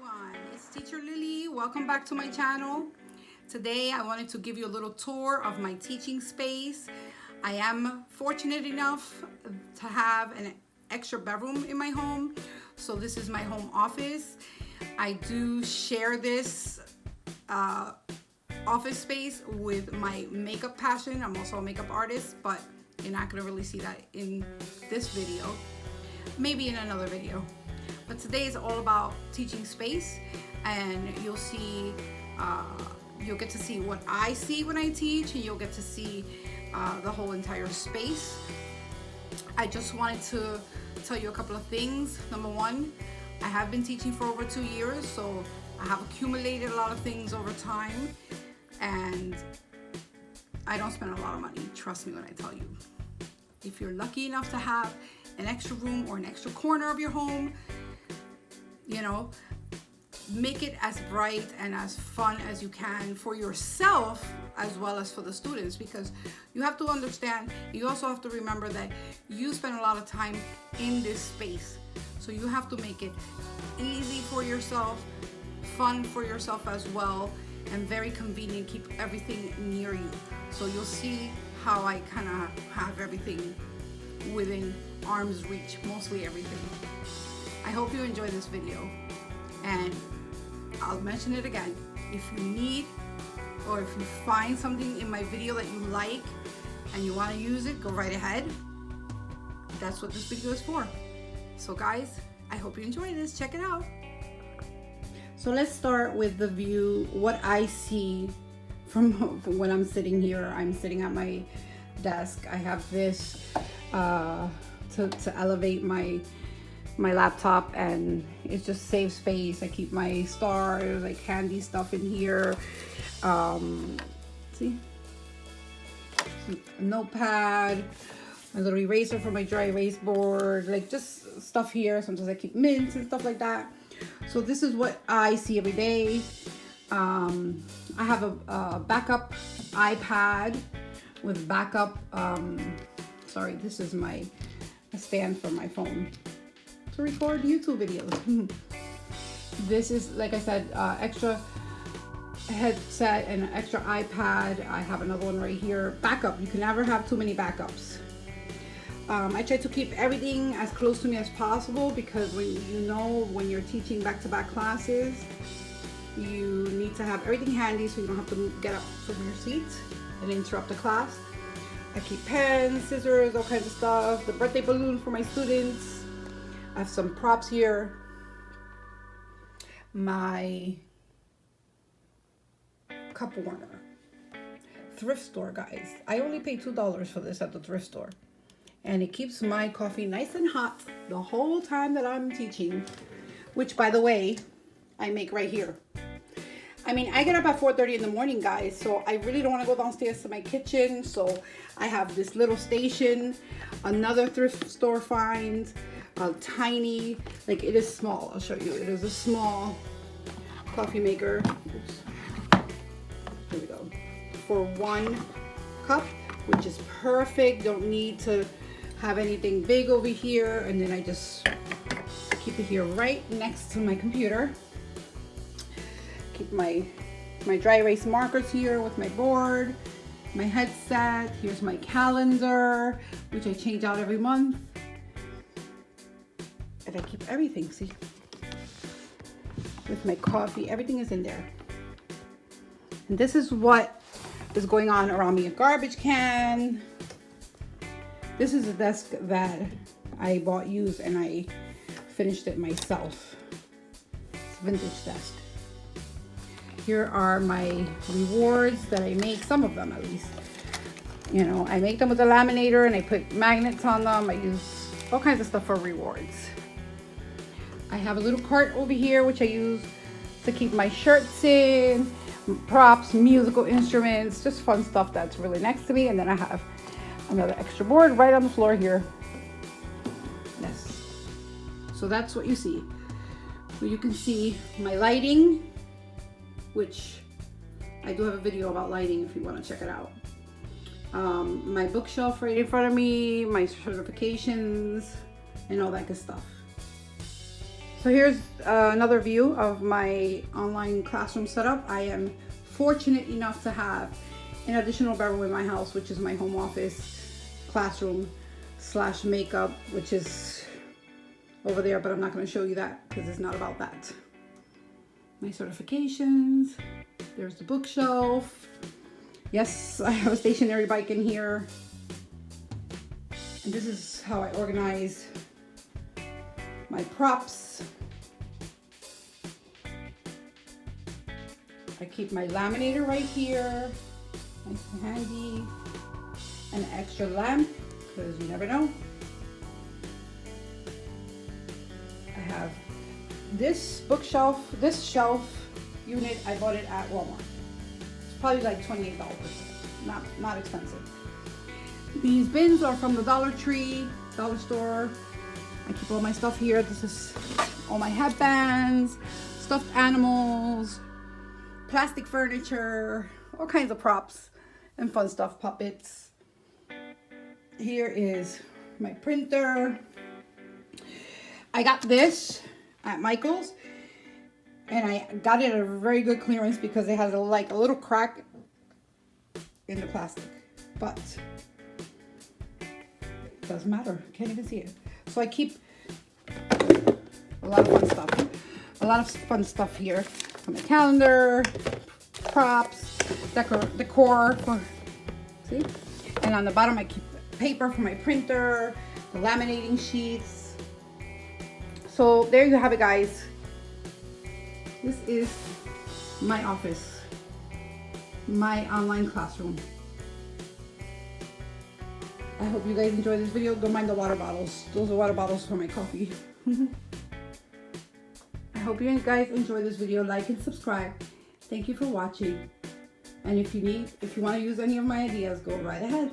everyone, it's Teacher Lily. Welcome back to my channel. Today I wanted to give you a little tour of my teaching space. I am fortunate enough to have an extra bedroom in my home, so this is my home office. I do share this office space with my makeup passion. I'm also a makeup artist, but you're not going to really see that in this video, maybe in another video. But today is all about teaching space, and you'll get to see what I see when I teach, and you'll get to see the whole entire space. I just wanted to tell you a couple of things. Number one, I have been teaching for over 2 years, so I have accumulated a lot of things over time, and I don't spend a lot of money. Trust me when I tell you. If you're lucky enough to have an extra room or an extra corner of your home, you know, make it as bright and as fun as you can for yourself as well as for the students, because you have to understand, you also have to remember that you spend a lot of time in this space, so you have to make it easy for yourself, fun for yourself as well, and very convenient. Keep everything near you. So you'll see how I kind of have everything within arm's reach, mostly everything. I hope you enjoy this video, and I'll mention it again. If you need, or if you find something in my video that you like and you want to use it, go right ahead. That's what this video is for. So guys, I hope you enjoy this. Check it out. So let's start with the view, what I see from when I'm sitting here. I'm sitting at my desk. I have this to elevate my laptop, and it just saves space. I keep my stars, like handy stuff in here. See, a notepad, a little eraser for my dry erase board, like just stuff here. Sometimes I keep mints and stuff like that. So this is what I see every day. I have a backup iPad with backup, sorry, this is a stand for my phone to record YouTube videos. This is, like I said, extra headset and an extra iPad. I have another one right here. Backup, you can never have too many backups. I try to keep everything as close to me as possible, because when you're teaching back-to-back classes, you need to have everything handy so you don't have to get up from your seat and interrupt the class. I keep pens, scissors, all kinds of stuff. The birthday balloon for my students. I have some props here. My cup warmer. Thrift store, guys. I only paid $2 for this at the thrift store. And it keeps my coffee nice and hot the whole time that I'm teaching. Which, by the way, I make right here. I mean, I get up at 4:30 in the morning, guys, so I really don't want to go downstairs to my kitchen. So I have this little station, another thrift store find, a tiny, like it is small. I'll show you. It is a small coffee maker. Oops. Here we go. For 1 cup, which is perfect. Don't need to have anything big over here. And then I just keep it here right next to my computer. Keep my dry erase markers here with my board, my headset. Here's my calendar, which I change out every month. And I keep everything, see? With my coffee, everything is in there. And this is what is going on around me. A garbage can. This is a desk that I bought used, and I finished it myself. It's a vintage desk. Here are my rewards that I make, some of them at least. You know, I make them with a laminator and I put magnets on them. I use all kinds of stuff for rewards. I have a little cart over here, which I use to keep my shirts in, props, musical instruments, just fun stuff that's really next to me. And then I have another extra board right on the floor here. Yes. So that's what you see. So you can see my lighting, which I do have a video about lighting if you want to check it out. My bookshelf right in front of me, my certifications, and all that good stuff. So here's another view of my online classroom setup. I am fortunate enough to have an additional bedroom in my house, which is my home office, classroom / makeup, which is over there, but I'm not going to show you that because it's not about that. My certifications, there's the bookshelf. Yes, I have a stationary bike in here. And this is how I organize my props. I keep my laminator right here, nice and handy. An extra lamp, because you never know. I have this bookshelf, this shelf unit, I bought it at Walmart. It's probably like $28, not expensive. These bins are from the Dollar Tree, dollar store. I keep all my stuff here. This is all my headbands, stuffed animals, plastic furniture, all kinds of props and fun stuff, puppets. Here is my printer. I got this at Michael's and I got it at a very good clearance because it has a little crack in the plastic, but it doesn't matter. Can't even see it. So I keep a lot of fun stuff here. My calendar, props, decor, see? And on the bottom I keep paper for my printer, the laminating sheets. So there you have it, guys. This is my office, my online classroom. I hope you guys enjoy this video. Don't mind the water bottles. Those are water bottles for my coffee. I hope you guys enjoy this video. Like and subscribe. Thank you for watching. And if you want to use any of my ideas, go right ahead.